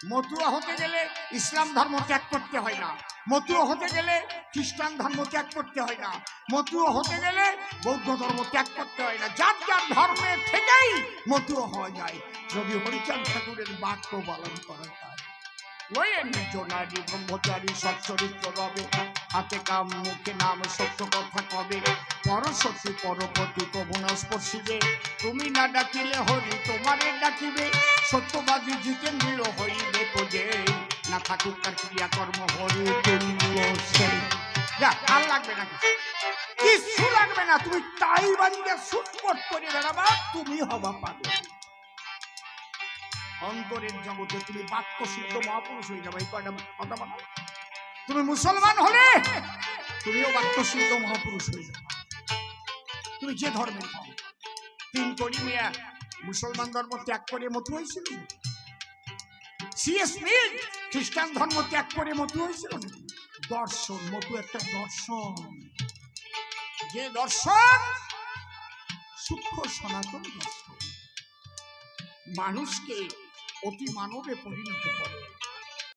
মতুয়া হতে গেলে ইসলাম ধর্ম ত্যাগ করতে হয় না, মতুয়া হতে গেলে খ্রিস্টান ধর্ম ত্যাগ করতে হয় না, মতুয়া হতে গেলে বৌদ্ধ ধর্ম ত্যাগ করতে হয় না। যার যার ধর্মের থেকেই মতুয়া হওয়া যায় যদি হরিচাঁদ ঠাকুরের বাক্য পালন করা যায়। নিজ নারী ব্রহ্মচারী সচ্চরিত্র রবে, হাতে কাম মুখে নাম সত্য কথা কবে, পরশতী পরপতি কবনা স্পর্শিবে, তুমি না ডাকিলে হরি তোমারে ডাকিবে, সত্যবাদী জিতেন্দ্র হইবে তো যে, না থাকুক তার ক্রিয়াকর্ম হরি তুল্য সেই। আর লাগবে না, কিছু লাগবে না, তুমি তাই বানিয়ে সুটপট করে বেড়াবা, তুমি হবা পাগল। অন্তরের জগতে তুমি বাক্য শুদ্ধ মহাপুরুষ হয়ে যাবে। এই কয়টা কথা বলো। তুমি মুসলমান হলে তুমিও বাক্য শুদ্ধ মহাপুরুষ হয়ে যাবে, তুমি যে ধর্মের হও। তিন কোটি মিয়া মুসলমান ধর্ম ত্যাগ করে মতু হয়েছিল, সিএস মিল খ্রিস্টান ধর্ম ত্যাগ করে মতু হয়েছিল। দর্শন, মতু একটা দর্শন, যে দর্শন সূক্ষ্ম সনাতন দর্শন, মানুষকে অতি মানবে পরিণত করে।